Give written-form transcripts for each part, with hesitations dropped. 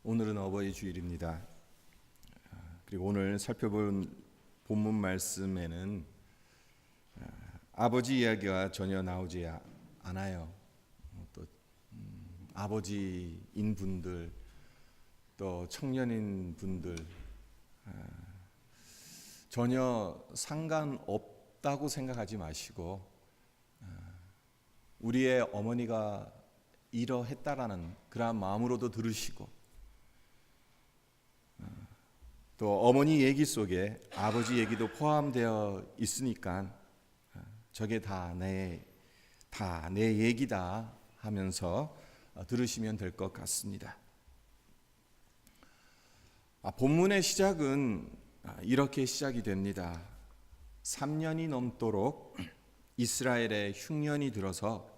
오늘은 어버이 주일입니다. 그리고 오늘 살펴본 본문 말씀에는 아버지 이야기가 전혀 나오지 않아요. 또 아버지인 분들, 또 청년인 분들 전혀 상관없다고 생각하지 마시고 우리의 어머니가 이러했다라는 그러한 마음으로도 들으시고 또 어머니 얘기 속에 아버지 얘기도 포함되어 있으니까 저게 다 내 얘기다 하면서 들으시면 될 것 같습니다. 본문의 시작은 이렇게 시작이 됩니다. 3년이 넘도록 이스라엘의 흉년이 들어서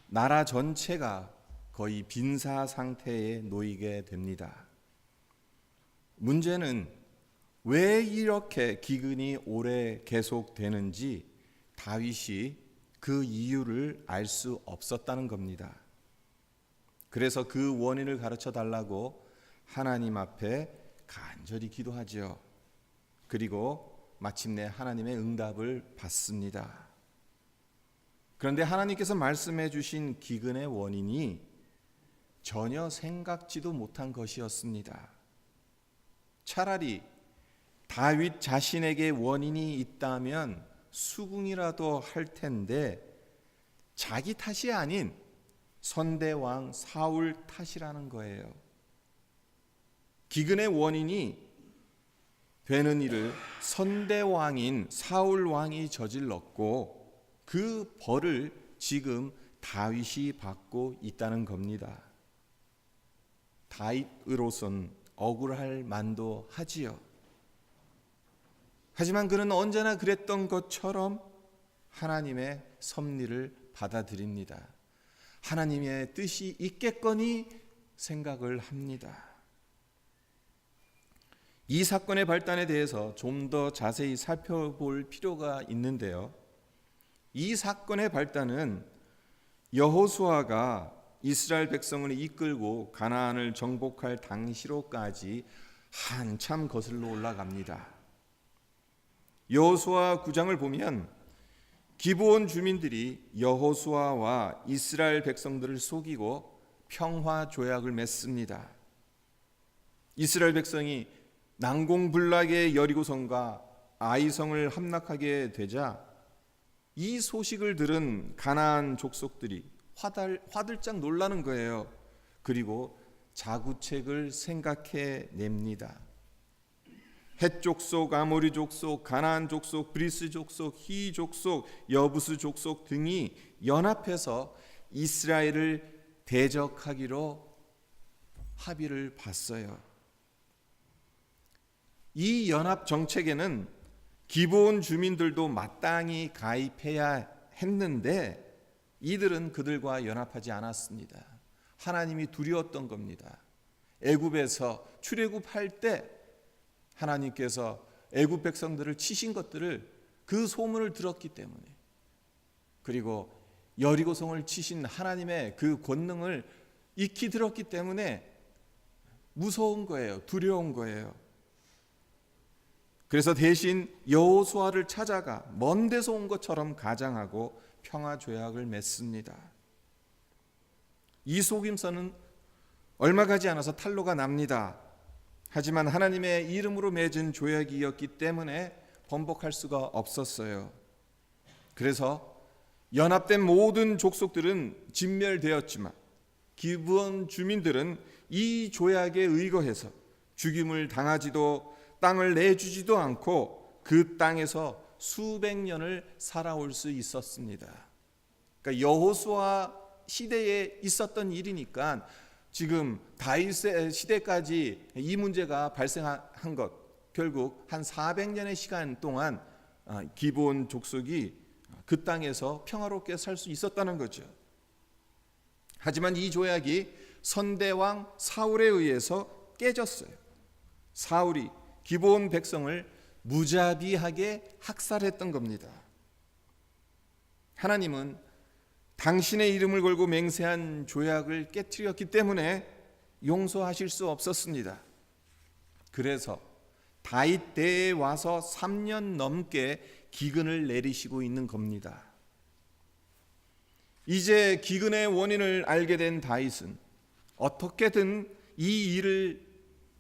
나라 전체가 거의 빈사 상태에 놓이게 됩니다. 문제는 왜 이렇게 기근이 오래 계속되는지 다윗이 그 이유를 알 수 없었다는 겁니다. 그래서 그 원인을 가르쳐 달라고 하나님 앞에 간절히 기도하죠. 그리고 마침내 하나님의 응답을 받습니다. 그런데 하나님께서 말씀해 주신 기근의 원인이 전혀 생각지도 못한 것이었습니다. 차라리 다윗 자신에게 원인이 있다면 수긍이라도 할 텐데 자기 탓이 아닌 선대왕 사울 탓이라는 거예요. 기근의 원인이 되는 일을 선대왕인 사울 왕이 저질렀고 그 벌을 지금 다윗이 받고 있다는 겁니다. 다윗으로선 억울할 만도 하지요. 하지만 그는 언제나 그랬던 것처럼 하나님의 섭리를 받아들입니다. 하나님의 뜻이 있겠거니 생각을 합니다. 이 사건의 발단에 대해서 좀 더 자세히 살펴볼 필요가 있는데요. 이 사건의 발단은 여호수아가 이스라엘 백성을 이끌고 가나안을 정복할 당시로까지 한참 거슬러 올라갑니다. 여호수아 9장을 보면 기브온 주민들이 여호수아와 이스라엘 백성들을 속이고 평화 조약을 맺습니다. 이스라엘 백성이 난공불락의 여리고성과 아이성을 함락하게 되자 이 소식을 들은 가나안 족속들이 화들짝 놀라는 거예요. 그리고 자구책을 생각해 냅니다. 헷 족속, 아모리 족속, 가나안 족속, 브리스 족속, 히 족속, 여부스 족속 등이 연합해서 이스라엘을 대적하기로 합의를 봤어요. 이 연합 정책에는 기브온 주민들도 마땅히 가입해야 했는데 이들은 그들과 연합하지 않았습니다. 하나님이 두려웠던 겁니다. 애굽에서 출애굽할 때 하나님께서 애굽 백성들을 치신 것들을 그 소문을 들었기 때문에, 그리고 여리고성을 치신 하나님의 그 권능을 익히 들었기 때문에 무서운 거예요. 두려운 거예요. 그래서 대신 여호수아를 찾아가 먼 데서 온 것처럼 가장하고 평화 조약을 맺습니다. 이 속임수는 얼마 가지 않아서 탄로가 납니다. 하지만 하나님의 이름으로 맺은 조약이었기 때문에 번복할 수가 없었어요. 그래서 연합된 모든 족속들은 진멸되었지만 기브온 주민들은 이 조약에 의거해서 죽임을 당하지도 땅을 내주지도 않고 그 땅에서 수백 년을 살아올 수 있었습니다. 그러니까 여호수아 시대에 있었던 일이니까 지금 다윗의 시대까지 이 문제가 발생한 것, 결국 한 400년의 시간 동안 기브온 족속이 그 땅에서 평화롭게 살 수 있었다는 거죠. 하지만 이 조약이 선대왕 사울에 의해서 깨졌어요. 사울이 기브온 백성을 무자비하게 학살했던 겁니다. 하나님은 당신의 이름을 걸고 맹세한 조약을 깨트렸기 때문에 용서하실 수 없었습니다. 그래서 다윗 때에 와서 3년 넘게 기근을 내리시고 있는 겁니다. 이제 기근의 원인을 알게 된 다윗은 어떻게든 이 일을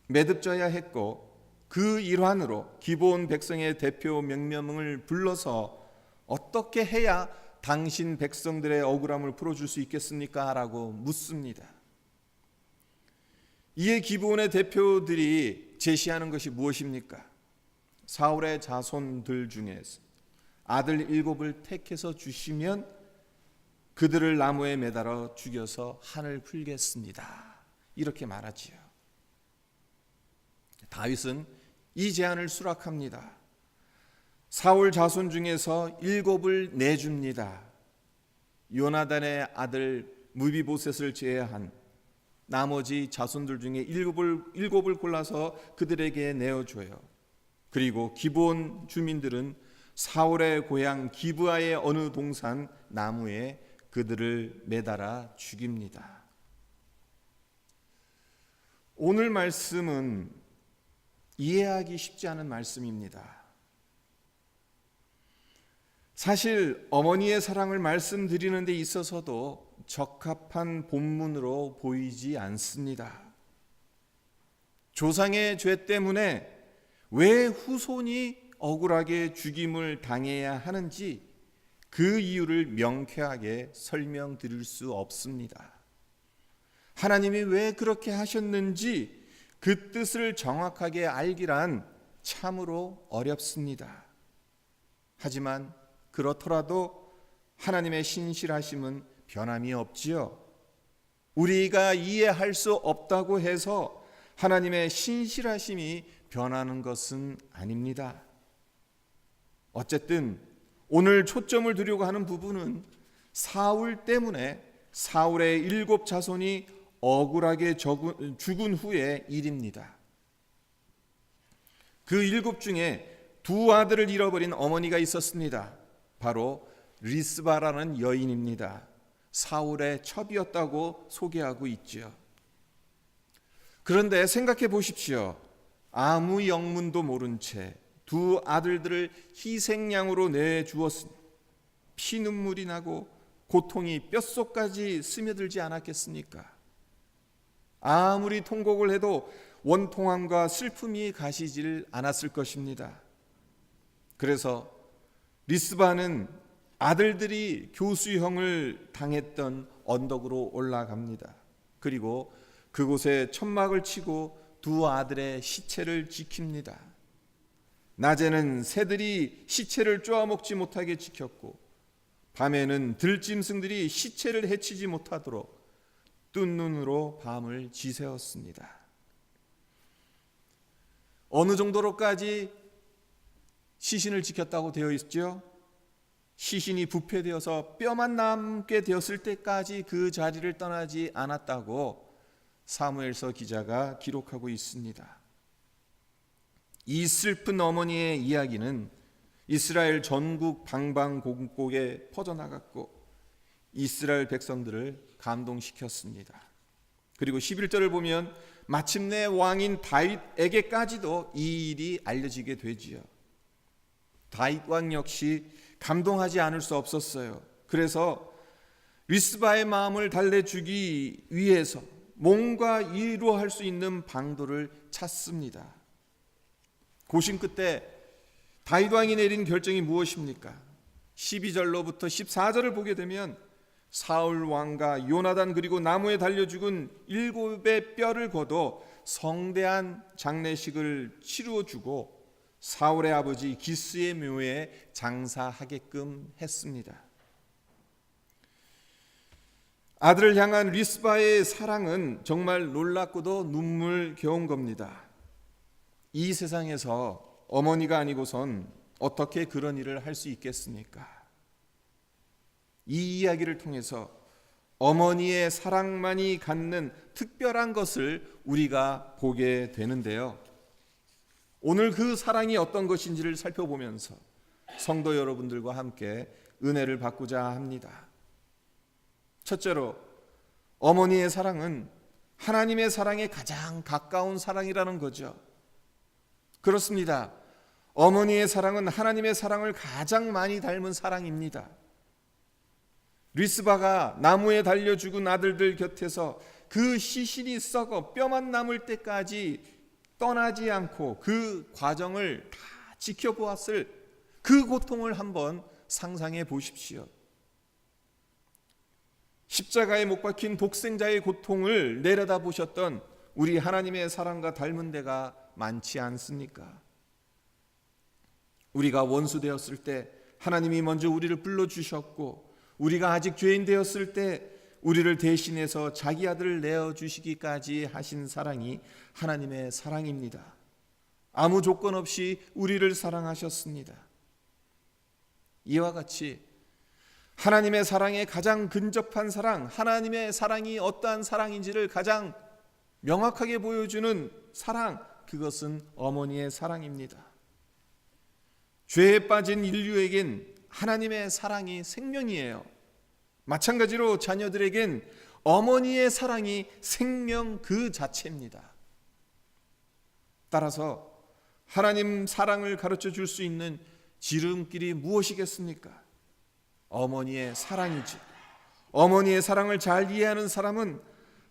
매듭져야 했고, 그 일환으로 기브온 백성의 대표 명령을 불러서 어떻게 해야 당신 백성들의 억울함을 풀어줄 수 있겠습니까? 라고 묻습니다. 이에 기브온의 대표들이 제시하는 것이 무엇입니까? 사울의 자손들 중에서 아들 7을 택해서 주시면 그들을 나무에 매달아 죽여서 한을 풀겠습니다. 이렇게 말하지요. 다윗은 이 제안을 수락합니다. 사울 자손 중에서 7을 내줍니다. 요나단의 아들 무비보셋을 제외한 나머지 자손들 중에 7을 골라서 그들에게 내어줘요. 그리고 기브온 주민들은 사울의 고향 기브아의 어느 동산 나무에 그들을 매달아 죽입니다. 오늘 말씀은 이해하기 쉽지 않은 말씀입니다. 사실 어머니의 사랑을 말씀드리는 데 있어서도 적합한 본문으로 보이지 않습니다. 조상의 죄 때문에 왜 후손이 억울하게 죽임을 당해야 하는지 그 이유를 명쾌하게 설명드릴 수 없습니다. 하나님이 왜 그렇게 하셨는지 그 뜻을 정확하게 알기란 참으로 어렵습니다. 하지만 그렇더라도 하나님의 신실하심은 변함이 없지요. 우리가 이해할 수 없다고 해서 하나님의 신실하심이 변하는 것은 아닙니다. 어쨌든 오늘 초점을 두려고 하는 부분은 사울 때문에 사울의 7 자손이 억울하게 죽은 후의 일입니다. 그 7 중에 2 아들을 잃어버린 어머니가 있었습니다. 바로 리스바라는 여인입니다. 사울의 첩이었다고 소개하고 있죠. 그런데 생각해 보십시오. 아무 영문도 모른 채 2 아들들을 희생양으로 내주었으니 피눈물이 나고 고통이 뼛속까지 스며들지 않았겠습니까? 아무리 통곡을 해도 원통함과 슬픔이 가시질 않았을 것입니다. 그래서 리스바는 아들들이 교수형을 당했던 언덕으로 올라갑니다. 그리고 그곳에 천막을 치고 2 아들의 시체를 지킵니다. 낮에는 새들이 시체를 쪼아먹지 못하게 지켰고, 밤에는 들짐승들이 시체를 해치지 못하도록 뜬 눈으로 밤을 지새웠습니다. 어느 정도로까지 시신을 지켰다고 되어 있죠? 시신이 부패되어서 뼈만 남게 되었을 때까지 그 자리를 떠나지 않았다고 사무엘서 기자가 기록하고 있습니다. 이 슬픈 어머니의 이야기는 이스라엘 전국 방방곡곡에 퍼져나갔고 이스라엘 백성들을 감동시켰습니다. 그리고 11절을 보면 마침내 왕인 다윗에게까지도 이 일이 알려지게 되지요. 다윗 왕 역시 감동하지 않을 수 없었어요. 그래서 리스바의 마음을 달래주기 위해서 뭔가 이루어할 수 있는 방도를 찾습니다. 고심 끝에 다윗 왕이 내린 결정이 무엇입니까? 12절로부터 14절을 보게 되면 사울 왕과 요나단 그리고 나무에 달려 죽은 7의 뼈를 거둬 성대한 장례식을 치루어주고 사울의 아버지 기스의 묘에 장사하게끔 했습니다. 아들을 향한 리스바의 사랑은 정말 놀랍고도 눈물겨운 겁니다. 이 세상에서 어머니가 아니고선 어떻게 그런 일을 할 수 있겠습니까? 이 이야기를 통해서 어머니의 사랑만이 갖는 특별한 것을 우리가 보게 되는데요. 오늘 그 사랑이 어떤 것인지를 살펴보면서 성도 여러분들과 함께 은혜를 받고자 합니다. 첫째로 어머니의 사랑은 하나님의 사랑에 가장 가까운 사랑이라는 거죠. 그렇습니다. 어머니의 사랑은 하나님의 사랑을 가장 많이 닮은 사랑입니다. 리스바가 나무에 달려 죽은 아들들 곁에서 그 시신이 썩어 뼈만 남을 때까지 떠나지 않고 그 과정을 다 지켜보았을 그 고통을 한번 상상해 보십시오. 십자가에 못 박힌 독생자의 고통을 내려다보셨던 우리 하나님의 사랑과 닮은 데가 많지 않습니까? 우리가 원수 되었을 때 하나님이 먼저 우리를 불러주셨고, 우리가 아직 죄인 되었을 때 우리를 대신해서 자기 아들을 내어주시기까지 하신 사랑이 하나님의 사랑입니다. 아무 조건 없이 우리를 사랑하셨습니다. 이와 같이 하나님의 사랑에 가장 근접한 사랑, 하나님의 사랑이 어떠한 사랑인지를 가장 명확하게 보여주는 사랑, 그것은 어머니의 사랑입니다. 죄에 빠진 인류에겐 하나님의 사랑이 생명이에요. 마찬가지로 자녀들에겐 어머니의 사랑이 생명 그 자체입니다. 따라서 하나님 사랑을 가르쳐 줄 수 있는 지름길이 무엇이겠습니까? 어머니의 사랑이지. 어머니의 사랑을 잘 이해하는 사람은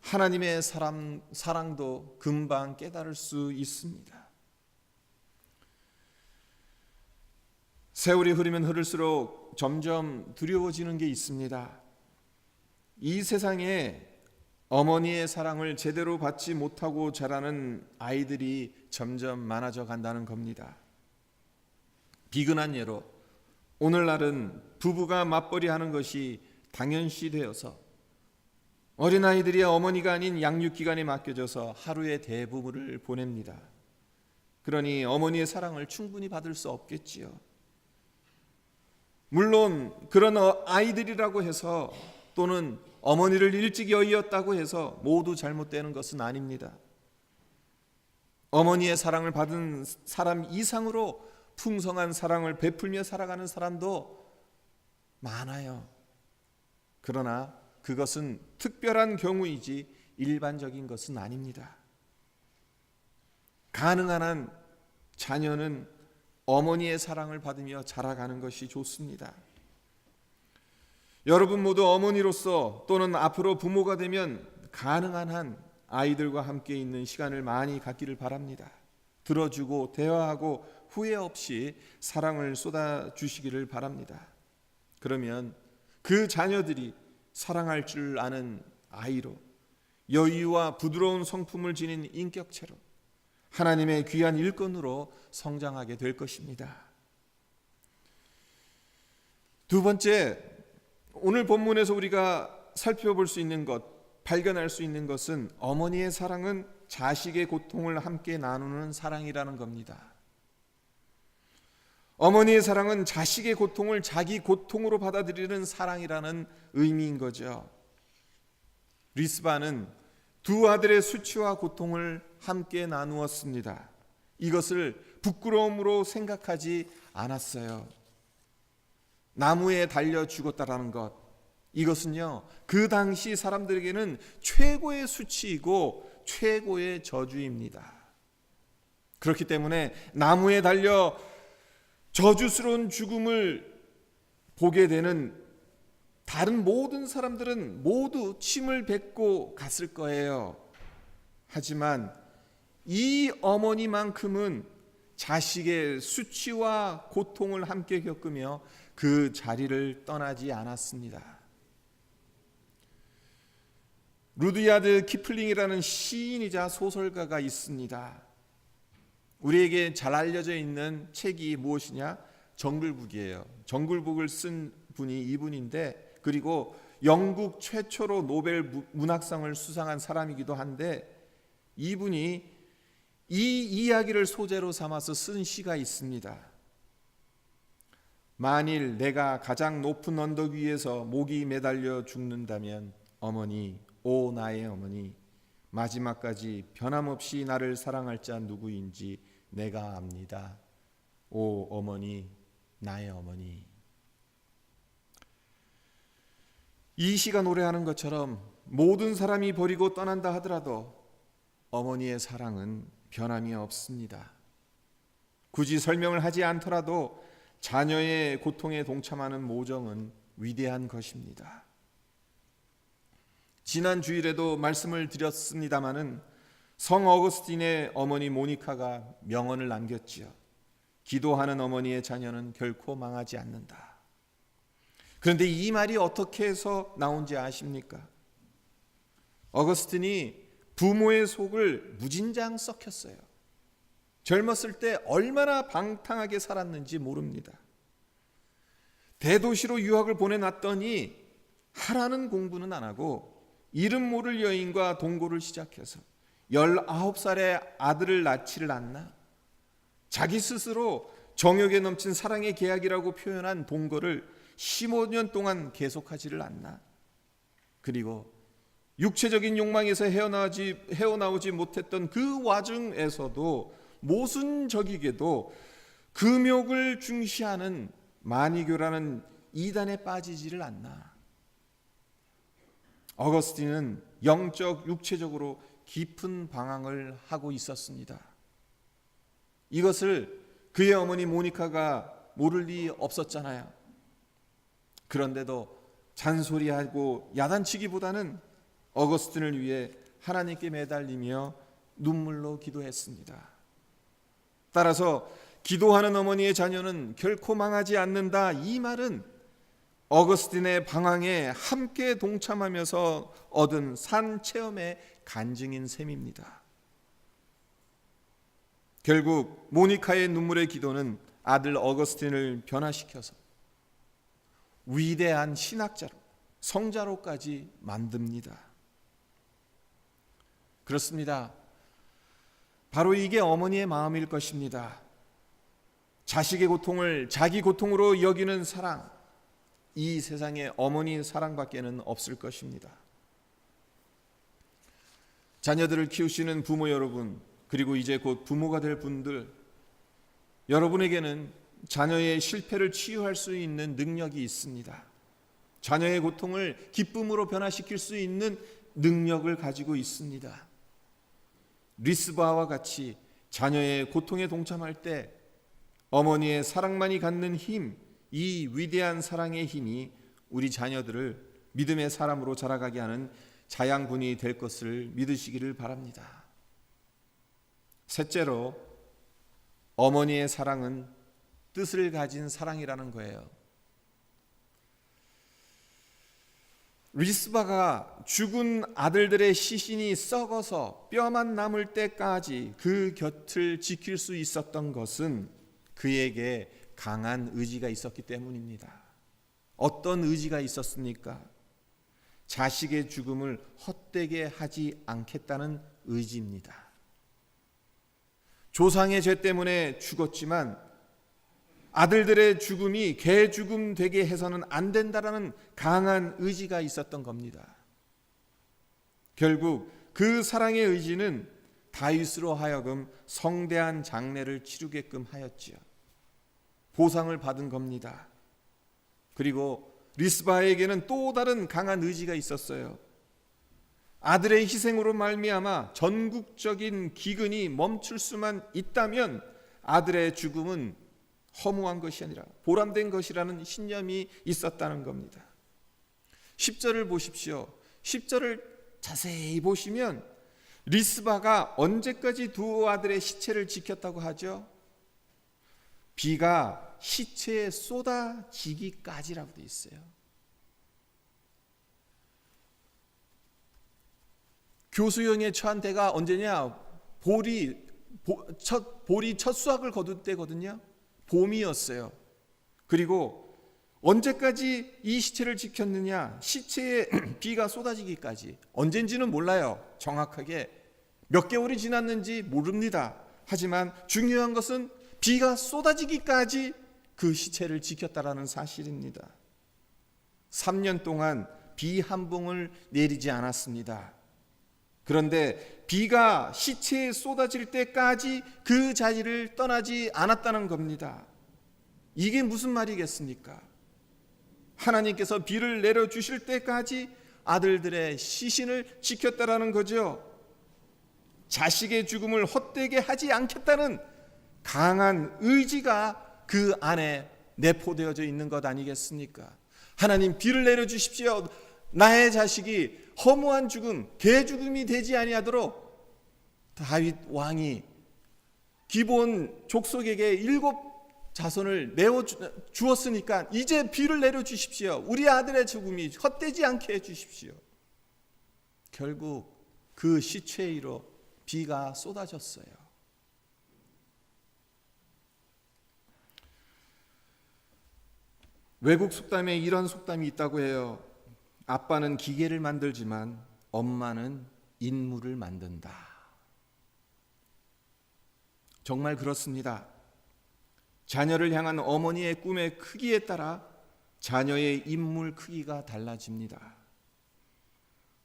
하나님의 사랑도 금방 깨달을 수 있습니다. 세월이 흐르면 흐를수록 점점 두려워지는 게 있습니다. 이 세상에 어머니의 사랑을 제대로 받지 못하고 자라는 아이들이 점점 많아져 간다는 겁니다. 비근한 예로 오늘날은 부부가 맞벌이하는 것이 당연시되어서 어린아이들이 어머니가 아닌 양육기관에 맡겨져서 하루의 대부분을 보냅니다. 그러니 어머니의 사랑을 충분히 받을 수 없겠지요. 물론 그런 아이들이라고 해서 또는 어머니를 일찍 여의었다고 해서 모두 잘못되는 것은 아닙니다. 어머니의 사랑을 받은 사람 이상으로 풍성한 사랑을 베풀며 살아가는 사람도 많아요. 그러나 그것은 특별한 경우이지 일반적인 것은 아닙니다. 가능한 한 자녀는 어머니의 사랑을 받으며 자라가는 것이 좋습니다. 여러분 모두 어머니로서 또는 앞으로 부모가 되면 가능한 한 아이들과 함께 있는 시간을 많이 갖기를 바랍니다. 들어주고 대화하고 후회 없이 사랑을 쏟아주시기를 바랍니다. 그러면 그 자녀들이 사랑할 줄 아는 아이로, 여유와 부드러운 성품을 지닌 인격체로, 하나님의 귀한 일꾼으로 성장하게 될 것입니다. 두 번째, 오늘 본문에서 우리가 살펴볼 수 있는 것, 발견할 수 있는 것은 어머니의 사랑은 자식의 고통을 함께 나누는 사랑이라는 겁니다. 어머니의 사랑은 자식의 고통을 자기 고통으로 받아들이는 사랑이라는 의미인 거죠. 리스바는 두 아들의 수치와 고통을 함께 나누었습니다. 이것을 부끄러움으로 생각하지 않았어요. 나무에 달려 죽었다라는 것, 이것은요 그 당시 사람들에게는 최고의 수치이고 최고의 저주입니다. 그렇기 때문에 나무에 달려 저주스러운 죽음을 보게 되는 다른 모든 사람들은 모두 침을 뱉고 갔을 거예요. 하지만 이 어머니만큼은 자식의 수치와 고통을 함께 겪으며 그 자리를 떠나지 않았습니다. 루드야드 키플링이라는 시인이자 소설가가 있습니다. 우리에게 잘 알려져 있는 책이 무엇이냐? 정글북이에요. 정글북을 쓴 분이 이분인데, 그리고 영국 최초로 노벨 문학상을 수상한 사람이기도 한데, 이분이 이 이야기를 소재로 삼아서 쓴 시가 있습니다. 만일 내가 가장 높은 언덕 위에서 목이 매달려 죽는다면 어머니, 오 나의 어머니, 마지막까지 변함없이 나를 사랑할 자 누구인지 내가 압니다. 오 어머니, 나의 어머니. 이 시가 노래하는 것처럼 모든 사람이 버리고 떠난다 하더라도 어머니의 사랑은 변함이 없습니다. 굳이 설명을 하지 않더라도 자녀의 고통에 동참하는 모정은 위대한 것입니다. 지난 주일에도 말씀을 드렸습니다마는 성 어거스틴의 어머니 모니카가 명언을 남겼지요. 기도하는 어머니의 자녀는 결코 망하지 않는다. 그런데 이 말이 어떻게 해서 나온지 아십니까? 어거스틴이 부모의 속을 무진장 썩혔어요. 젊었을 때 얼마나 방탕하게 살았는지 모릅니다. 대도시로 유학을 보내놨더니 하라는 공부는 안 하고 이름 모를 여인과 동거를 시작해서 19살에 아들을 낳지를 않나? 자기 스스로 정욕에 넘친 사랑의 계약이라고 표현한 동거를 15년 동안 계속하지를 않나? 그리고 육체적인 욕망에서 헤어나오지 못했던 그 와중에서도 모순적이게도 금욕을 중시하는 마니교라는 이단에 빠지지를 않나? 어거스틴은 영적, 육체적으로 깊은 방황을 하고 있었습니다. 이것을 그의 어머니 모니카가 모를 리 없었잖아요. 그런데도 잔소리하고 야단치기보다는 어거스틴을 위해 하나님께 매달리며 눈물로 기도했습니다. 따라서 기도하는 어머니의 자녀는 결코 망하지 않는다. 이 말은 어거스틴의 방황에 함께 동참하면서 얻은 산 체험의 간증인 셈입니다. 결국 모니카의 눈물의 기도는 아들 어거스틴을 변화시켜서 위대한 신학자로, 성자로까지 만듭니다. 그렇습니다. 바로 이게 어머니의 마음일 것입니다. 자식의 고통을 자기 고통으로 여기는 사랑, 이 세상에 어머니 사랑밖에는 없을 것입니다. 자녀들을 키우시는 부모 여러분, 그리고 이제 곧 부모가 될 분들, 여러분에게는 자녀의 실패를 치유할 수 있는 능력이 있습니다. 자녀의 고통을 기쁨으로 변화시킬 수 있는 능력을 가지고 있습니다. 리스바와 같이 자녀의 고통에 동참할 때 어머니의 사랑만이 갖는 힘, 이 위대한 사랑의 힘이 우리 자녀들을 믿음의 사람으로 자라가게 하는 자양분이 될 것을 믿으시기를 바랍니다. 셋째로, 어머니의 사랑은 뜻을 가진 사랑이라는 거예요. 리스바가 죽은 아들들의 시신이 썩어서 뼈만 남을 때까지 그 곁을 지킬 수 있었던 것은 그에게 강한 의지가 있었기 때문입니다. 어떤 의지가 있었습니까? 자식의 죽음을 헛되게 하지 않겠다는 의지입니다. 조상의 죄 때문에 죽었지만 아들들의 죽음이 개 죽음 되게 해서는 안 된다라는 강한 의지가 있었던 겁니다. 결국 그 사랑의 의지는 다윗으로 하여금 성대한 장례를 치르게끔 하였지요. 보상을 받은 겁니다. 그리고 리스바에게는 또 다른 강한 의지가 있었어요. 아들의 희생으로 말미암아 전국적인 기근이 멈출 수만 있다면 아들의 죽음은 허무한 것이 아니라 보람된 것이라는 신념이 있었다는 겁니다. 10절을 보십시오. 10절을 자세히 보시면 리스바가 언제까지 두 아들의 시체를 지켰다고 하죠? 비가 시체에 쏟아지기까지라고 되어 있어요. 교수형에 처한 때가 언제냐? 볼이 첫 수확을 거둘 때거든요. 봄이었어요. 그리고 언제까지 이 시체를 지켰느냐? 시체에 비가 쏟아지기까지. 언젠지는 몰라요. 정확하게 몇 개월이 지났는지 모릅니다. 하지만 중요한 것은 비가 쏟아지기까지 그 시체를 지켰다라는 사실입니다. 3년 동안 비 한 봉을 내리지 않았습니다. 그런데 비가 시체에 쏟아질 때까지 그 자리를 떠나지 않았다는 겁니다. 이게 무슨 말이겠습니까? 하나님께서 비를 내려주실 때까지 아들들의 시신을 지켰다라는 거죠. 자식의 죽음을 헛되게 하지 않겠다는 강한 의지가 그 안에 내포되어져 있는 것 아니겠습니까? 하나님, 비를 내려주십시오. 나의 자식이 허무한 죽음, 개 죽음이 되지 아니하도록 다윗 왕이 기브온 족속에게 7 자손을 내어 주었으니까 이제 비를 내려 주십시오. 우리 아들의 죽음이 헛되지 않게 해 주십시오. 결국 그 시체이로 비가 쏟아졌어요. 외국 속담에 이런 속담이 있다고 해요. 아빠는 기계를 만들지만 엄마는 인물을 만든다. 정말 그렇습니다. 자녀를 향한 어머니의 꿈의 크기에 따라 자녀의 인물 크기가 달라집니다.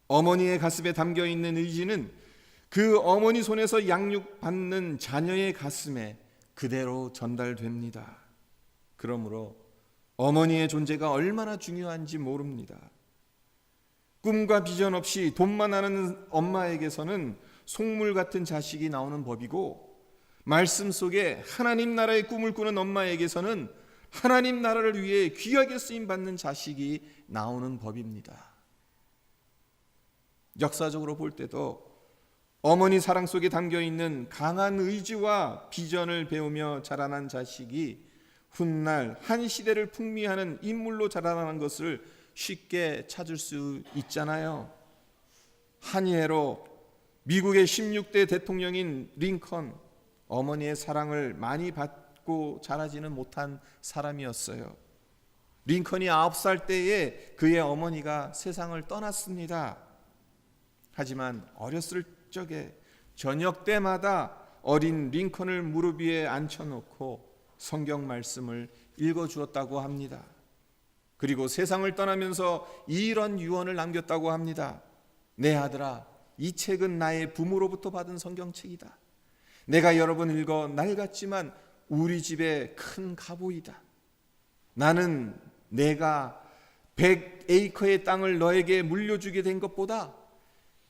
어머니의 가슴에 담겨 있는 의지는 그 어머니 손에서 양육받는 자녀의 가슴에 그대로 전달됩니다. 그러므로 어머니의 존재가 얼마나 중요한지 모릅니다. 꿈과 비전 없이 돈만 아는 엄마에게서는 속물 같은 자식이 나오는 법이고, 말씀 속에 하나님 나라의 꿈을 꾸는 엄마에게서는 하나님 나라를 위해 귀하게 쓰임받는 자식이 나오는 법입니다. 역사적으로 볼 때도 어머니 사랑 속에 담겨있는 강한 의지와 비전을 배우며 자라난 자식이 훗날 한 시대를 풍미하는 인물로 자라나는 것을 쉽게 찾을 수 있잖아요. 한 예로 미국의 16대 대통령인 링컨, 어머니의 사랑을 많이 받고 자라지는 못한 사람이었어요. 링컨이 9살 때에 그의 어머니가 세상을 떠났습니다. 하지만 어렸을 적에 저녁 때마다 어린 링컨을 무릎 위에 앉혀놓고 성경 말씀을 읽어주었다고 합니다. 그리고 세상을 떠나면서 이런 유언을 남겼다고 합니다. 내 아들아, 이 책은 나의 부모로부터 받은 성경책이다. 내가 여러 번 읽어 낡았지만 우리 집의 큰 가보이다. 나는 내가 100에이커의 땅을 너에게 물려주게 된 것보다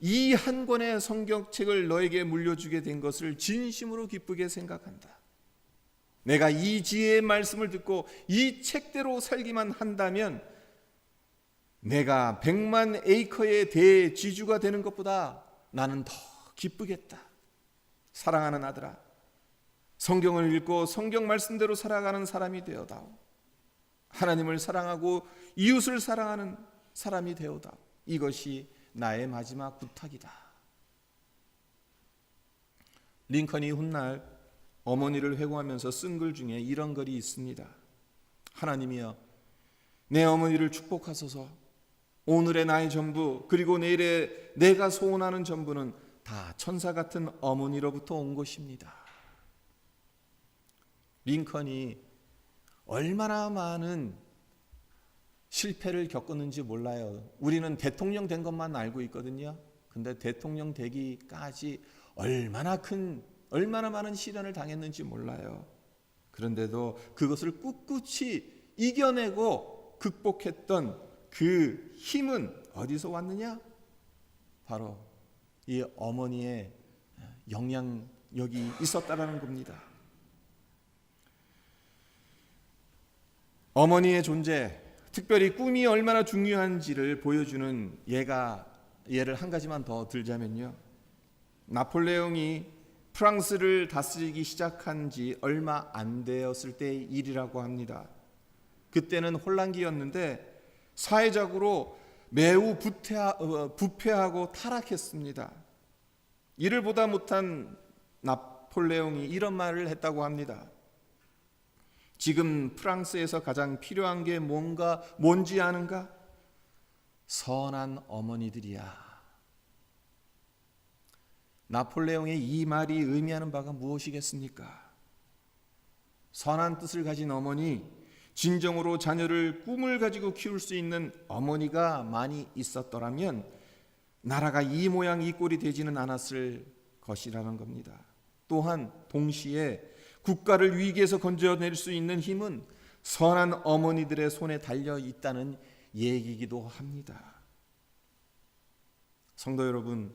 이 한 권의 성경책을 너에게 물려주게 된 것을 진심으로 기쁘게 생각한다. 내가 이 지혜의 말씀을 듣고 이 책대로 살기만 한다면 내가 100만 에이커의 대지주가 되는 것보다 나는 더 기쁘겠다. 사랑하는 아들아, 성경을 읽고 성경 말씀대로 살아가는 사람이 되어다오. 하나님을 사랑하고 이웃을 사랑하는 사람이 되어다오. 이것이 나의 마지막 부탁이다. 링컨이 훗날 어머니를 회고하면서 쓴 글 중에 이런 글이 있습니다. 하나님이여, 내 어머니를 축복하소서. 오늘의 나의 전부, 그리고 내일의 내가 소원하는 전부는 다 천사 같은 어머니로부터 온 것입니다. 링컨이 얼마나 많은 실패를 겪었는지 몰라요. 우리는 대통령 된 것만 알고 있거든요. 근데 대통령 되기까지 얼마나 많은 시련을 당했는지 몰라요. 그런데도 그것을 꿋꿋이 이겨내고 극복했던 그 힘은 어디서 왔느냐? 바로 이 어머니의 영향력이 있었다라는 겁니다. 어머니의 존재, 특별히 꿈이 얼마나 중요한지를 보여주는 예를 한 가지만 더 들자면요. 나폴레옹이 프랑스를 다스리기 시작한 지 얼마 안 되었을 때의 일이라고 합니다. 그때는 혼란기였는데 사회적으로 매우 부패하고 타락했습니다. 이를 보다 못한 나폴레옹이 이런 말을 했다고 합니다. 지금 프랑스에서 가장 필요한 게 뭔지 아는가? 선한 어머니들이야. 나폴레옹의 이 말이 의미하는 바가 무엇이겠습니까? 선한 뜻을 가진 어머니, 진정으로 자녀를 꿈을 가지고 키울 수 있는 어머니가 많이 있었더라면 나라가 이 모양 이 꼴이 되지는 않았을 것이라는 겁니다. 또한 동시에 국가를 위기에서 건져낼 수 있는 힘은 선한 어머니들의 손에 달려 있다는 얘기이기도 합니다. 성도 여러분,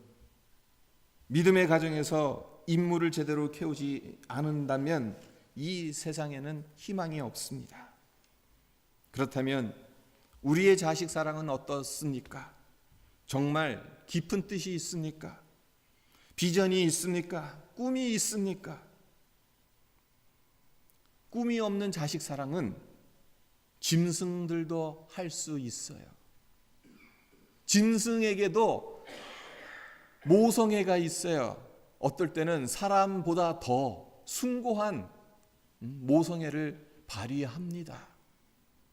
믿음의 가정에서 임무를 제대로 채우지 않는다면 이 세상에는 희망이 없습니다. 그렇다면 우리의 자식 사랑은 어떻습니까? 정말 깊은 뜻이 있습니까? 비전이 있습니까? 꿈이 있습니까? 꿈이 없는 자식 사랑은 짐승들도 할 수 있어요. 짐승에게도 모성애가 있어요. 어떨 때는 사람보다 더 숭고한 모성애를 발휘합니다.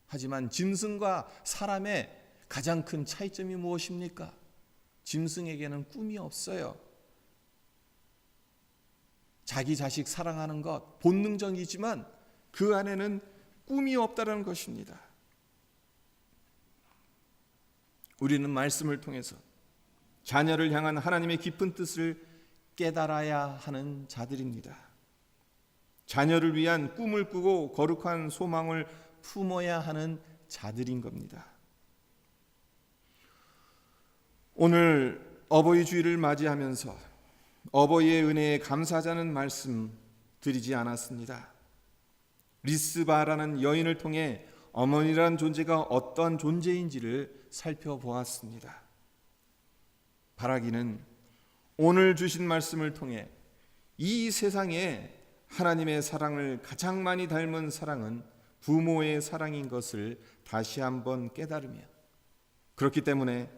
하지만 짐승과 사람의 가장 큰 차이점이 무엇입니까? 짐승에게는 꿈이 없어요. 자기 자식 사랑하는 것 본능적이지만 그 안에는 꿈이 없다는 것입니다. 우리는 말씀을 통해서 자녀를 향한 하나님의 깊은 뜻을 깨달아야 하는 자들입니다. 자녀를 위한 꿈을 꾸고 거룩한 소망을 품어야 하는 자들인 겁니다. 오늘 어버이 주일을 맞이하면서 어버이의 은혜에 감사하자는 말씀 드리지 않았습니다. 리스바라는 여인을 통해 어머니라는 존재가 어떤 존재인지를 살펴보았습니다. 바라기는 오늘 주신 말씀을 통해 이 세상에 하나님의 사랑을 가장 많이 닮은 사랑은 부모의 사랑인 것을 다시 한번 깨달으며, 그렇기 때문에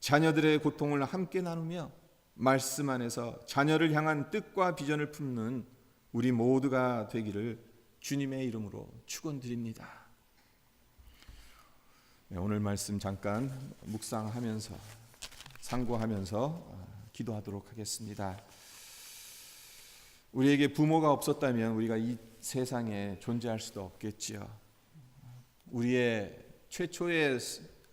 자녀들의 고통을 함께 나누며 말씀 안에서 자녀를 향한 뜻과 비전을 품는 우리 모두가 되기를 주님의 이름으로 축원드립니다. 오늘 말씀 잠깐 묵상하면서 상고하면서 기도하도록 하겠습니다. 우리에게 부모가 없었다면 우리가 이 세상에 존재할 수도 없겠지요. 우리의 최초의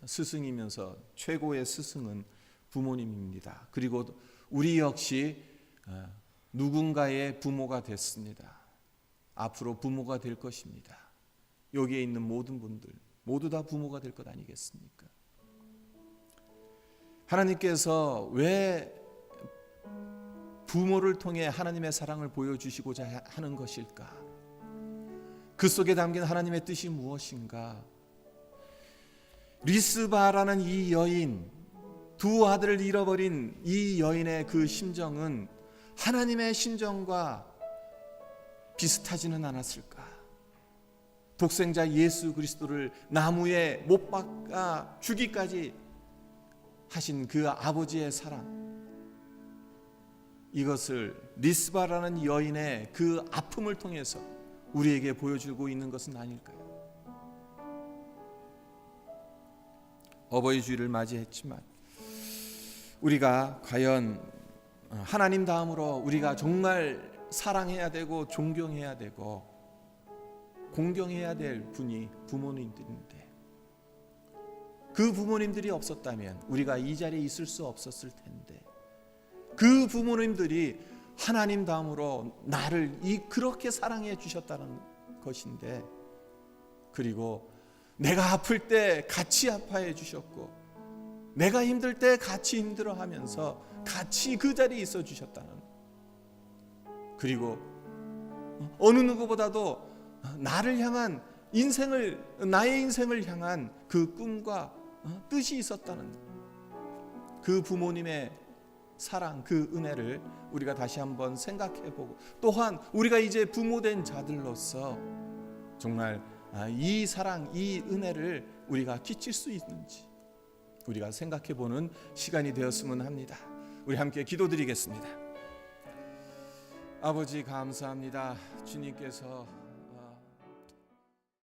스승이면서 최고의 스승은 부모님입니다. 그리고 우리 역시 누군가의 부모가 됐습니다. 앞으로 부모가 될 것입니다. 여기에 있는 모든 분들 모두 다 부모가 될 것 아니겠습니까? 하나님께서 왜 부모를 통해 하나님의 사랑을 보여주시고자 하는 것일까? 그 속에 담긴 하나님의 뜻이 무엇인가? 리스바라는 이 여인, 두 아들을 잃어버린 이 여인의 그 심정은 하나님의 심정과 비슷하지는 않았을까? 독생자 예수 그리스도를 나무에 못 박아 죽이까지 하신 그 아버지의 사랑, 이것을 리스바라는 여인의 그 아픔을 통해서 우리에게 보여주고 있는 것은 아닐까요? 어버이 주일을 맞이했지만 우리가 과연 하나님 다음으로 우리가 정말 사랑해야 되고 존경해야 되고 공경해야 될 분이 부모님들인데, 그 부모님들이 없었다면 우리가 이 자리에 있을 수 없었을 텐데, 그 부모님들이 하나님 다음으로 나를 그렇게 사랑해 주셨다는 것인데, 그리고 내가 아플 때 같이 아파해 주셨고 내가 힘들 때 같이 힘들어하면서 같이 그 자리에 있어 주셨다는, 그리고 어느 누구보다도 나를 향한 나의 인생을 향한 그 꿈과 뜻이 있었다는 그 부모님의 사랑, 그 은혜를 우리가 다시 한번 생각해보고, 또한 우리가 이제 부모된 자들로서 정말 이 사랑, 이 은혜를 우리가 끼칠 수 있는지 우리가 생각해보는 시간이 되었으면 합니다. 우리 함께 기도드리겠습니다. 아버지 감사합니다. 주님께서